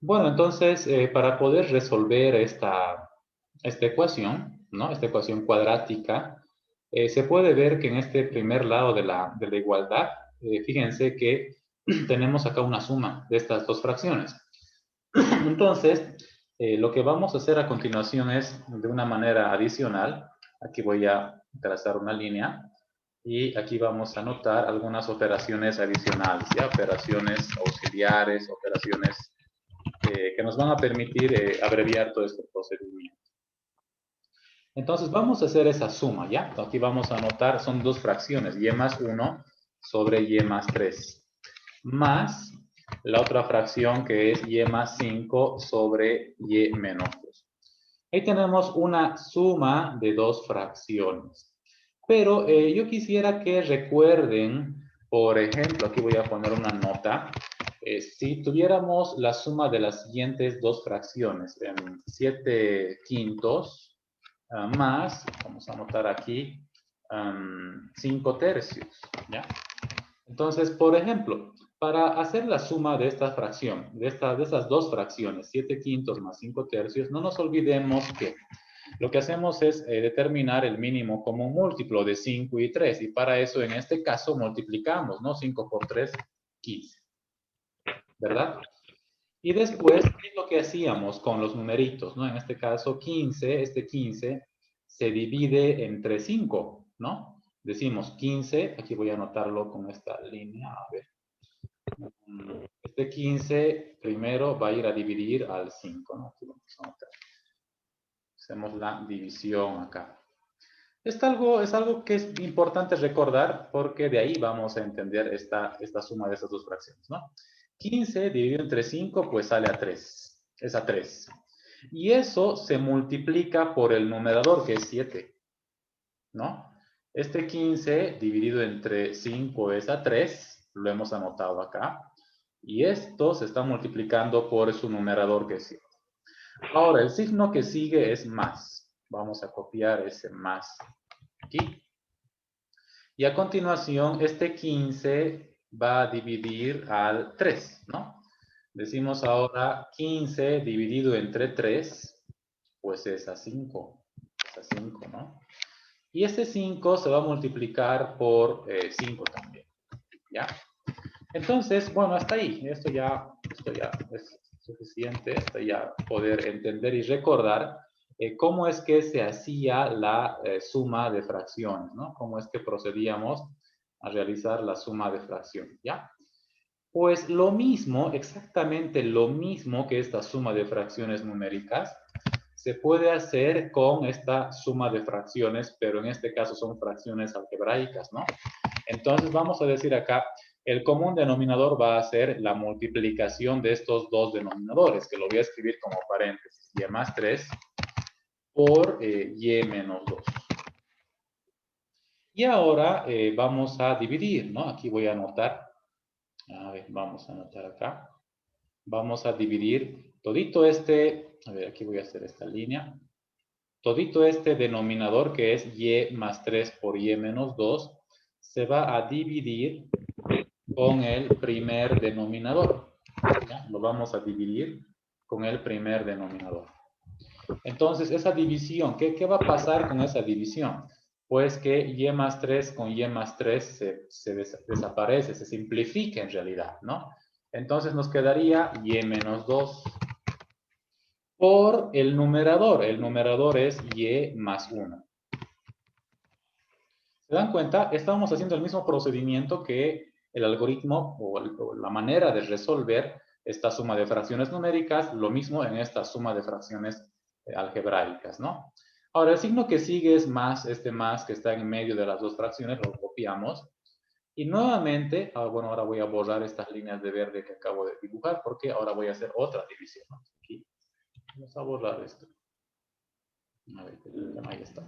Bueno, entonces, para poder resolver esta ecuación, ¿no? Esta ecuación cuadrática, se puede ver que en este primer lado de la igualdad, fíjense que tenemos acá una suma de estas dos fracciones. Entonces, lo que vamos a hacer a continuación es, de una manera adicional, aquí voy a trazar una línea, y aquí vamos a anotar algunas operaciones adicionales, ¿ya? Operaciones auxiliares, operaciones que nos van a permitir abreviar todo este procedimiento. Entonces vamos a hacer esa suma, ¿ya? Aquí vamos a anotar, son dos fracciones, y más 1 sobre y más 3, más la otra fracción que es y más 5 sobre y menos 2. Ahí tenemos una suma de dos fracciones. Pero yo quisiera que recuerden, por ejemplo, aquí voy a poner una nota, si tuviéramos la suma de las siguientes dos fracciones, 7 quintos más, vamos a anotar aquí, 5 tercios, ¿ya? Entonces, por ejemplo, para hacer la suma de esta fracción, de estas dos fracciones, 7 quintos más 5 tercios, no nos olvidemos que lo que hacemos es determinar el mínimo común múltiplo de 5 y 3, y para eso, en este caso, multiplicamos, ¿no? 5 por 3, 15, ¿verdad? Y después, ¿qué es lo que hacíamos con los numeritos, ¿no? En este caso, 15, este 15 se divide entre 5, ¿no? Decimos 15, aquí voy a anotarlo con esta línea, a ver. Este 15 primero va a ir a dividir al 5, ¿no? Aquí vamos a anotar. Hacemos la división acá. Es algo que es importante recordar porque de ahí vamos a entender esta suma de estas dos fracciones, ¿no? 15 dividido entre 5, pues sale a 3. Es a 3. Y eso se multiplica por el numerador, que es 7, ¿no? Este 15 dividido entre 5 es a 3, lo hemos anotado acá. Y esto se está multiplicando por su numerador, que es 7. Ahora, el signo que sigue es más. Vamos a copiar ese más aquí. Y a continuación, este 15 va a dividir al 3, ¿no? Decimos ahora 15 dividido entre 3, pues es a 5. Es a 5, ¿no? Y ese 5 se va a multiplicar por 5 también, ¿ya? Entonces, bueno, hasta ahí. Esto ya es suficiente, hasta ya poder entender y recordar cómo es que se hacía la suma de fracciones, ¿no? Cómo es que procedíamos a realizar la suma de fracciones, ¿ya? Pues lo mismo, exactamente lo mismo que esta suma de fracciones numéricas, se puede hacer con esta suma de fracciones, pero en este caso son fracciones algebraicas, ¿no? Entonces vamos a decir acá, el común denominador va a ser la multiplicación de estos dos denominadores, que lo voy a escribir como paréntesis, y más 3 por y menos 2. Y ahora vamos a dividir, ¿no? Aquí voy a anotar, a ver, vamos a anotar acá. Vamos a dividir todito este, a ver, aquí voy a hacer esta línea. Todito este denominador, que es y más 3 por y menos 2, se va a dividir con el primer denominador. ¿Ya? Lo vamos a dividir con el primer denominador. Entonces, esa división, ¿qué va a pasar con esa división? Pues que y más 3 con y más 3 se desaparece, se simplifica en realidad, ¿no? Entonces nos quedaría y menos 2 por el numerador. El numerador es y más 1. ¿Se dan cuenta? Estamos haciendo el mismo procedimiento que el algoritmo o la manera de resolver esta suma de fracciones numéricas, lo mismo en esta suma de fracciones algebraicas, ¿no? Ahora, el signo que sigue es más, este más que está en medio de las dos fracciones, lo copiamos. Y nuevamente, bueno, ahora voy a borrar estas líneas de verde que acabo de dibujar porque ahora voy a hacer otra división, ¿no? Aquí, vamos a borrar esto. A ver, ahí está.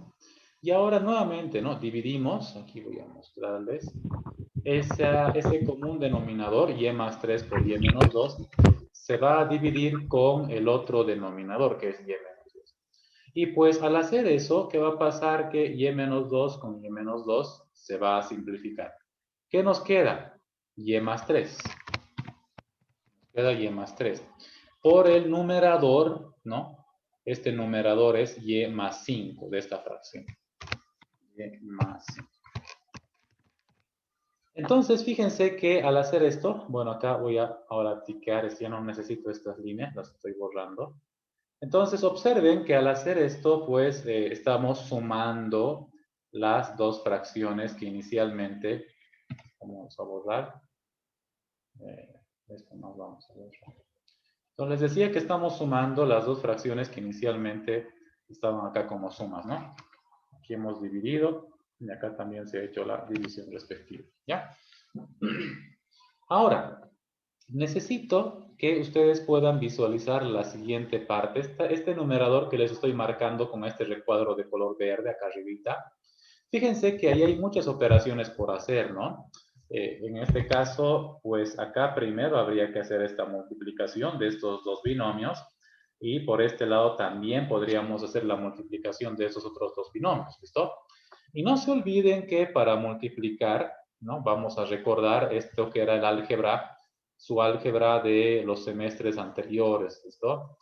Y ahora nuevamente, ¿no? Dividimos, aquí voy a mostrarles, ese común denominador, y más 3 por y menos 2, se va a dividir con el otro denominador, que es y menos 2. Y pues al hacer eso, ¿qué va a pasar? Que y menos 2 con y menos 2 se va a simplificar. ¿Qué nos queda? Y más 3. Queda y más 3. por el numerador, ¿no? Este numerador es y más 5 de esta fracción. Y más 5. Entonces, fíjense que al hacer esto, bueno, acá voy a ahora tiquear, ya no necesito estas líneas, las estoy borrando. Entonces, observen que al hacer esto, pues, estamos sumando las dos fracciones que inicialmente, vamos a borrar, esto no vamos a borrar. Entonces, les decía que estamos sumando las dos fracciones que inicialmente estaban acá como sumas, ¿no? Aquí hemos dividido y acá también se ha hecho la división respectiva, ¿ya? Ahora, necesito que ustedes puedan visualizar la siguiente parte. Este numerador que les estoy marcando con este recuadro de color verde acá arribita. Fíjense que ahí hay muchas operaciones por hacer, ¿no? En este caso, pues acá primero habría que hacer esta multiplicación de estos dos binomios y por este lado también podríamos hacer la multiplicación de esos otros dos binomios, ¿listo? Y no se olviden que para multiplicar, ¿no? Vamos a recordar esto que era el álgebra, su álgebra de los semestres anteriores, ¿listo?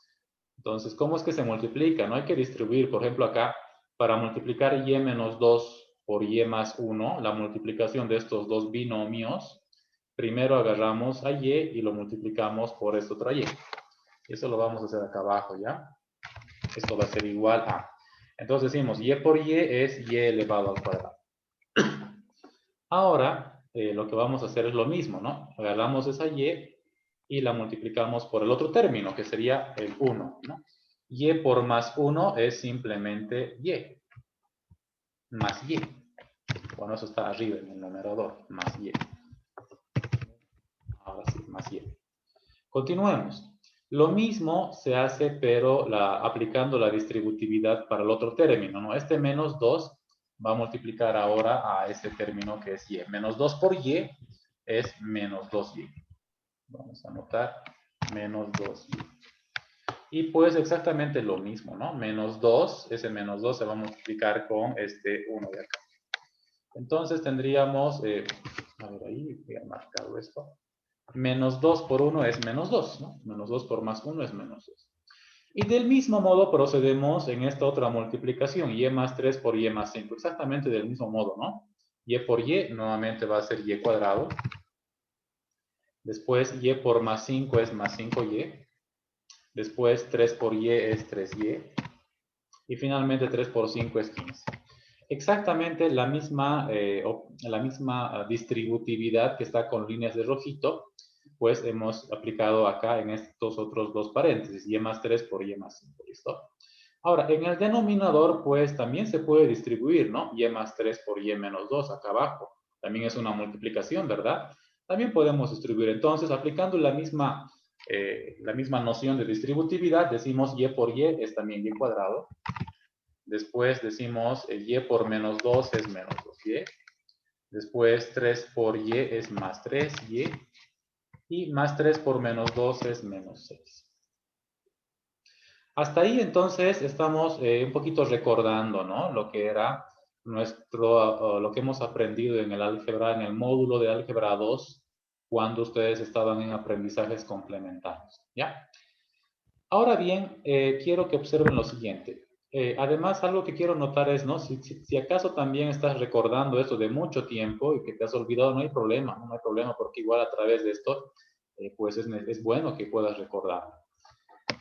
Entonces, ¿cómo es que se multiplica? No hay que distribuir, por ejemplo, acá, para multiplicar y menos 2 por y más 1, la multiplicación de estos dos binomios, primero agarramos a y lo multiplicamos por esta otra y. Eso lo vamos a hacer acá abajo, ¿ya? Esto va a ser igual a. Entonces decimos y por y es y elevado al cuadrado. Ahora, lo que vamos a hacer es lo mismo, ¿no? Agarramos esa y la multiplicamos por el otro término, que sería el 1, ¿no? Y por más 1 es simplemente y, más y. Bueno, eso está arriba en el numerador, más y. Ahora sí, más y. Continuemos. Lo mismo se hace, pero aplicando la distributividad para el otro término, ¿no? Este menos 2 va a multiplicar ahora a este término que es y. Menos 2 por y es menos 2y. Vamos a anotar menos 2y. Y pues exactamente lo mismo, ¿no? Menos 2, ese menos 2 se va a multiplicar con este 1 de acá. Entonces tendríamos, a ver ahí, voy a marcar esto. Menos 2 por 1 es menos 2, ¿no? Menos 2 por más 1 es menos 2. Y del mismo modo procedemos en esta otra multiplicación, y más 3 por y más 5, exactamente del mismo modo, ¿no? Y por y nuevamente va a ser y cuadrado. Después y por más 5 es más 5y. Después 3 por y es 3y. Y finalmente 3 por 5 es 15. Exactamente la misma distributividad que está con líneas de rojito, pues hemos aplicado acá en estos otros dos paréntesis, y más 3 por y más 5, ¿listo? Ahora, en el denominador, pues también se puede distribuir, ¿no? Y más 3 por y menos 2 acá abajo. También es una multiplicación, ¿verdad? También podemos distribuir. Entonces, aplicando la misma noción de distributividad, decimos y por y es también y cuadrado. Después decimos y por menos 2 es menos 2y. Después 3 por y es más 3y. Y más 3 por menos 2 es menos 6. Hasta ahí entonces estamos un poquito recordando, ¿no? Lo que era lo que hemos aprendido en el álgebra, en el módulo de álgebra 2, cuando ustedes estaban en aprendizajes complementarios, ¿ya? Ahora bien, quiero que observen lo siguiente. Además, algo que quiero notar es, ¿no? Si acaso también estás recordando esto de mucho tiempo y que te has olvidado, no hay problema, no hay problema, porque igual a través de esto, pues es bueno que puedas recordar.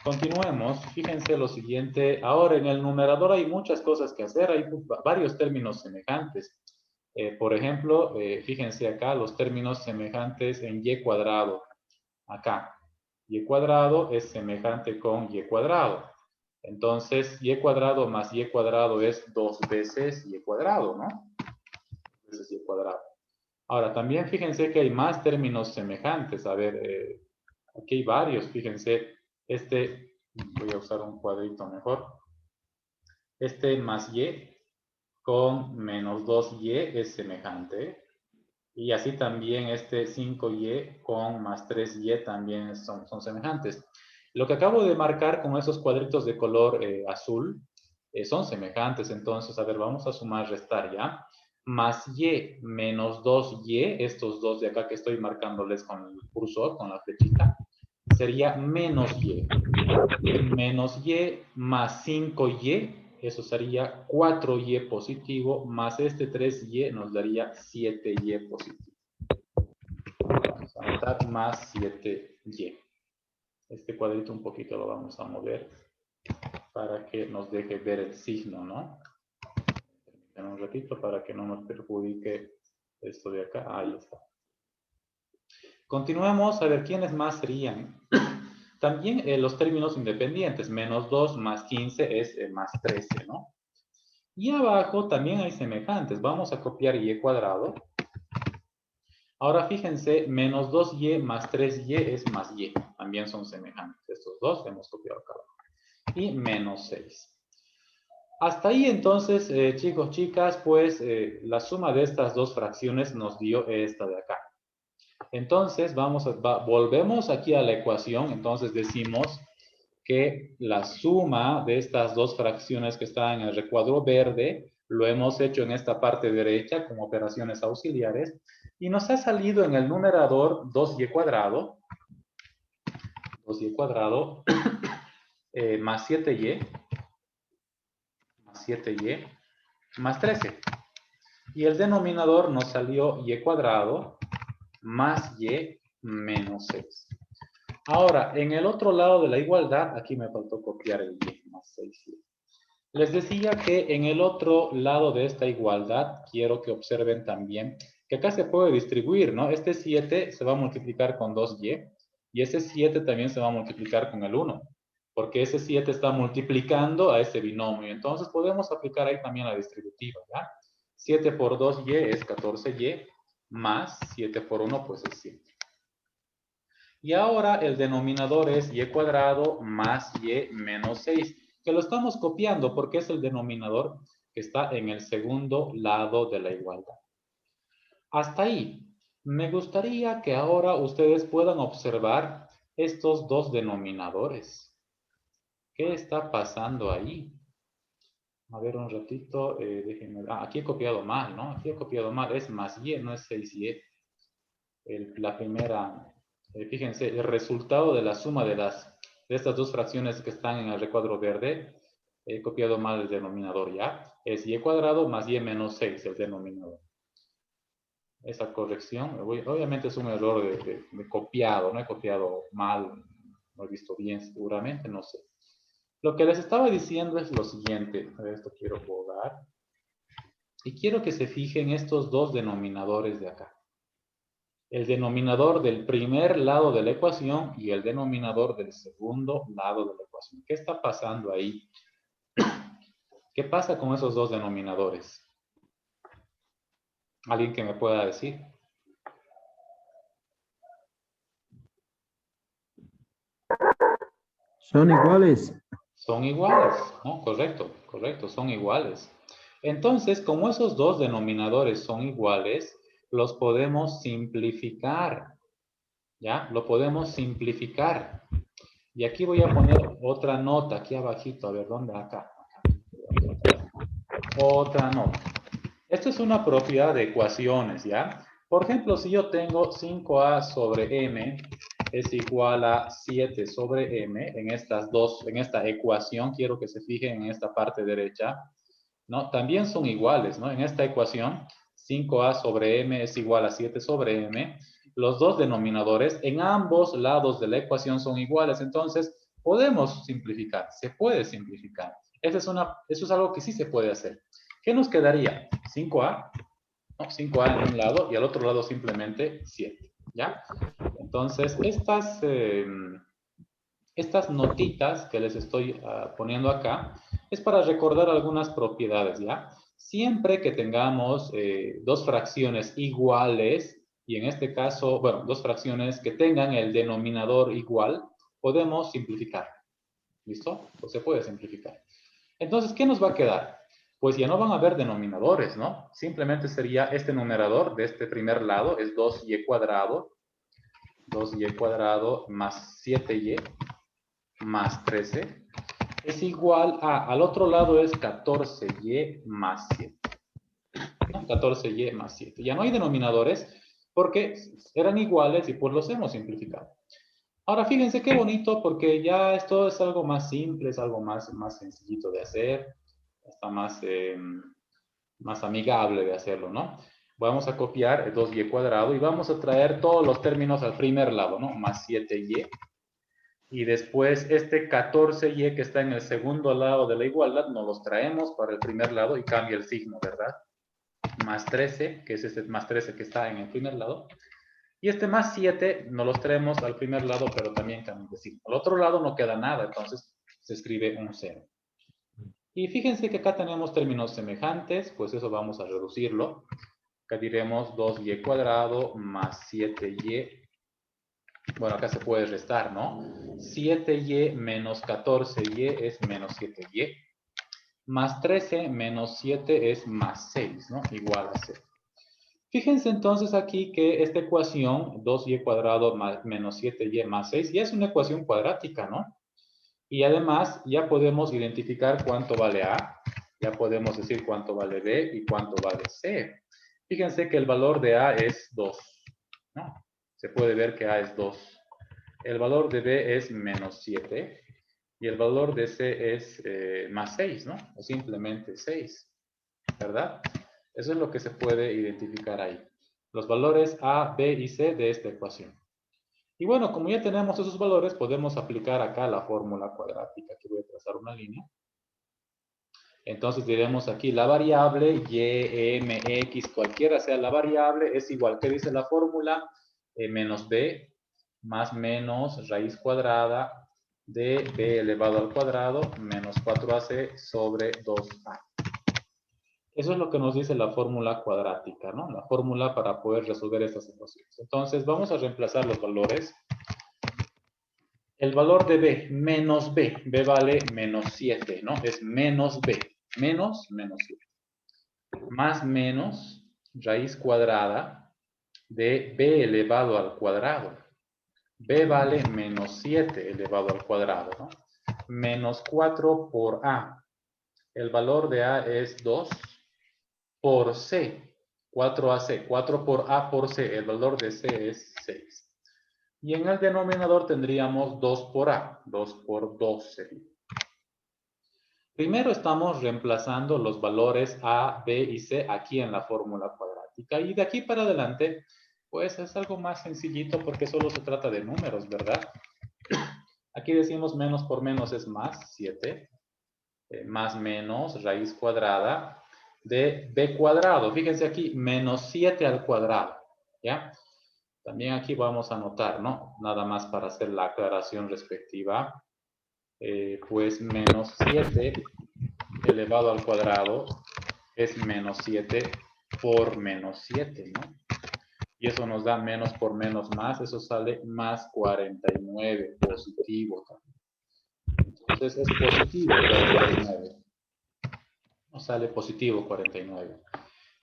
Continuemos, fíjense lo siguiente. Ahora, en el numerador hay muchas cosas que hacer, hay varios términos semejantes. Por ejemplo, fíjense acá los términos semejantes en y cuadrado, acá. Y cuadrado es semejante con y cuadrado. Entonces, y cuadrado más y cuadrado es 2 veces y cuadrado, ¿no? 2 veces y cuadrado. Ahora, también fíjense que hay más términos semejantes. A ver, aquí hay varios, fíjense. Voy a usar un cuadrito mejor. Este más y con menos 2y es semejante. Y así también este 5y con más 3y también son semejantes. Lo que acabo de marcar con esos cuadritos de color azul son semejantes. Entonces, a ver, vamos a sumar, restar ya. Más y menos 2y, estos dos de acá que estoy marcándoles con el cursor, con la flechita, sería menos y. Menos y más 5y, eso sería 4y positivo, más este 3y nos daría 7y positivo. Vamos a anotar más 7y. Este cuadrito un poquito lo vamos a mover para que nos deje ver el signo, ¿no? Un ratito para que no nos perjudique esto de acá. Ahí está. Continuemos a ver quiénes más serían. También los términos independientes. Menos 2 más 15 es más 13, ¿no? Y abajo también hay semejantes. Vamos a copiar y cuadrado. Ahora fíjense, menos 2y más 3y es más y. También son semejantes. Estos dos hemos copiado acá abajo. Y menos 6. Hasta ahí entonces, chicos, chicas, pues la suma de estas dos fracciones nos dio esta de acá. Entonces, volvemos aquí a la ecuación. Entonces decimos que la suma de estas dos fracciones que están en el recuadro verde, lo hemos hecho en esta parte derecha como operaciones auxiliares, y nos ha salido en el numerador 2y cuadrado, más 7y, más 13. Y el denominador nos salió y cuadrado más y menos 6. Ahora, en el otro lado de la igualdad, aquí me faltó copiar el y más 6. Les decía que en el otro lado de esta igualdad, quiero que observen también que acá se puede distribuir, ¿no? Este 7 se va a multiplicar con 2y y ese 7 también se va a multiplicar con el 1, porque ese 7 está multiplicando a ese binomio. Entonces podemos aplicar ahí también la distributiva, ¿ya? 7 por 2y es 14y, más 7 por 1 pues es 7. Y ahora el denominador es y cuadrado más y menos 6, que lo estamos copiando porque es el denominador que está en el segundo lado de la igualdad. Hasta ahí. Me gustaría que ahora ustedes puedan observar estos dos denominadores. ¿Qué está pasando ahí? A ver un ratito, déjenme... aquí he copiado mal, ¿no? Aquí he copiado mal, es más y, no es 6y. La primera... fíjense, el resultado de la suma de estas dos fracciones que están en el recuadro verde, he copiado mal el denominador ya, es y cuadrado más y menos 6 el denominador. Esa corrección, obviamente es un error de copiado, no he copiado mal, no he visto bien seguramente, no sé. Lo que les estaba diciendo es lo siguiente, a ver, esto quiero borrar, y quiero que se fijen estos dos denominadores de acá. El denominador del primer lado de la ecuación y el denominador del segundo lado de la ecuación. ¿Qué está pasando ahí? ¿Qué pasa con esos dos denominadores? ¿Alguien que me pueda decir? Son iguales. Son iguales, ¿no? Correcto, correcto, son iguales. Entonces, como esos dos denominadores son iguales, los podemos simplificar, ¿ya? Lo podemos simplificar. Y aquí voy a poner otra nota, aquí abajito, a ver, ¿dónde? Acá. Otra nota. Esto es una propiedad de ecuaciones, ¿ya? Por ejemplo, si yo tengo 5a sobre m es igual a 7 sobre m, en esta ecuación, quiero que se fijen en esta parte derecha, ¿no? También son iguales, ¿no? En esta ecuación, 5a sobre m es igual a 7 sobre m. Los dos denominadores en ambos lados de la ecuación son iguales, entonces podemos simplificar, se puede simplificar. Eso es algo que sí se puede hacer. ¿Qué nos quedaría? 5a, ¿no? 5a en un lado y al otro lado simplemente 7, ¿ya? Entonces, estas notitas que les estoy poniendo acá es para recordar algunas propiedades, ¿ya? Siempre que tengamos dos fracciones iguales, y en este caso, bueno, dos fracciones que tengan el denominador igual, podemos simplificar. ¿Listo? Pues se puede simplificar. Entonces, ¿qué nos va a quedar? Pues ya no van a haber denominadores, ¿no? Simplemente sería este numerador de este primer lado, es 2y cuadrado más 7y más 13 es igual al otro lado es 14y más 7. ¿No? 14y más 7. Ya no hay denominadores porque eran iguales y pues los hemos simplificado. Ahora fíjense qué bonito porque ya esto es algo más simple, es algo más sencillito de hacer, está más amigable de hacerlo, ¿no? Vamos a copiar el 2y cuadrado y vamos a traer todos los términos al primer lado, ¿no? Más 7y. Y después este 14y que está en el segundo lado de la igualdad, nos los traemos para el primer lado y cambia el signo, ¿verdad? Más 13, que es este más 13 que está en el primer lado. Y este más 7 nos los traemos al primer lado, pero también cambia de signo. Al otro lado no queda nada, entonces se escribe un 0. Y fíjense que acá tenemos términos semejantes, pues eso vamos a reducirlo. Acá diremos 2y cuadrado más 7y. Bueno, acá se puede restar, ¿no? 7y menos 14y es menos 7y. Más 13 menos 7 es más 6, ¿no? Igual a 0. Fíjense entonces aquí que esta ecuación, 2y cuadrado más menos 7y más 6, ya es una ecuación cuadrática, ¿no? Y además ya podemos identificar cuánto vale A, ya podemos decir cuánto vale B y cuánto vale C. Fíjense que el valor de A es 2, ¿no? Se puede ver que A es 2. El valor de B es menos 7 y el valor de C es más 6, ¿no? O simplemente 6, ¿verdad? Eso es lo que se puede identificar ahí. Los valores A, B y C de esta ecuación. Y bueno, como ya tenemos esos valores, podemos aplicar acá la fórmula cuadrática. Aquí voy a trazar una línea. Entonces diremos aquí la variable y, m, x, cualquiera sea la variable, es igual. ¿Qué dice la fórmula? Menos b más menos raíz cuadrada de b elevado al cuadrado menos 4ac sobre 2a. Eso es lo que nos dice la fórmula cuadrática, ¿no? La fórmula para poder resolver estas ecuaciones. Entonces, vamos a reemplazar los valores. El valor de b, menos b vale menos 7, ¿no? Es menos b, menos 7. Más menos raíz cuadrada de b elevado al cuadrado. B vale menos 7 elevado al cuadrado, ¿no? Menos 4 por A. El valor de A es 2 por C. 4AC. 4 por A por C. El valor de C es 6. Y en el denominador tendríamos 2 por A. 2 por 2 sería. Primero estamos reemplazando los valores A, B y C aquí en la fórmula cuadrática. Y de aquí para adelante, pues es algo más sencillito porque solo se trata de números, ¿verdad? Aquí decimos menos por menos es más, 7. Más menos raíz cuadrada de b cuadrado. Fíjense aquí, menos 7 al cuadrado, ¿ya? También aquí vamos a anotar, ¿no? Nada más para hacer la aclaración respectiva. Pues menos 7 elevado al cuadrado es menos 7 por menos 7, ¿no? Y eso nos da menos por menos más, eso sale más 49, positivo también. Entonces es positivo 49. Nos sale positivo 49.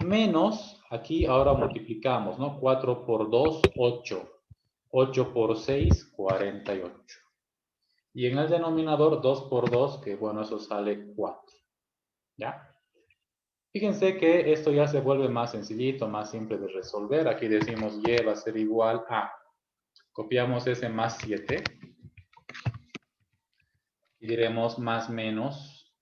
Menos, aquí ahora multiplicamos, ¿no? 4 por 2, 8. 8 por 6, 48. Y en el denominador 2 por 2, que bueno, eso sale 4. ¿Ya? Fíjense que esto ya se vuelve más sencillito, más simple de resolver. Aquí decimos y va a ser igual a, copiamos ese más 7. Y diremos más menos,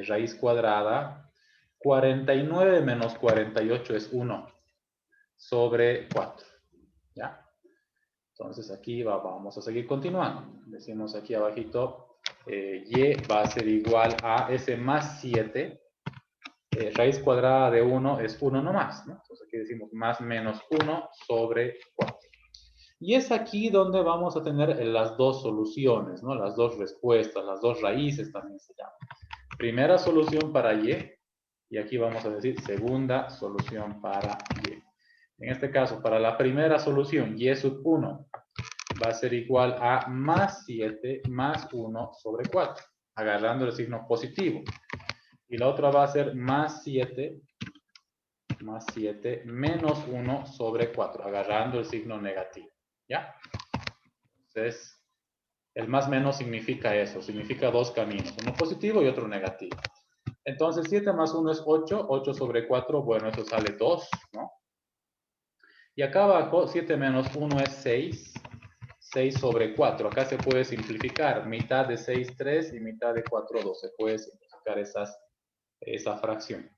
raíz cuadrada. 49 menos 48 es 1 sobre 4. ¿Ya? Entonces aquí vamos a seguir continuando. Decimos aquí abajito, y va a ser igual a ese más 7. Raíz cuadrada de 1 es 1 nomás, ¿no? Entonces aquí decimos más menos 1 sobre 4. Y es aquí donde vamos a tener las dos soluciones, ¿no? Las dos respuestas, las dos raíces también se llaman. Primera solución para y aquí vamos a decir segunda solución para y. En este caso, para la primera solución, y sub 1 va a ser igual a más 7 más 1 sobre 4, agarrando el signo positivo. Y la otra va a ser más 7 menos 1 sobre 4, agarrando el signo negativo. ¿Ya? Entonces, el más menos significa eso, significa dos caminos, uno positivo y otro negativo. Entonces, 7 más 1 es 8, 8 sobre 4, bueno, eso sale 2, ¿no? Y acá abajo, 7 menos 1 es 6, 6 sobre 4. Acá se puede simplificar mitad de 6, 3 y mitad de 4, 2. Se puede simplificar esa fracción.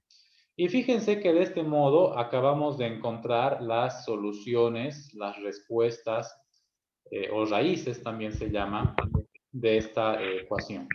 Y fíjense que de este modo acabamos de encontrar las soluciones, las respuestas o raíces también se llama de esta ecuación.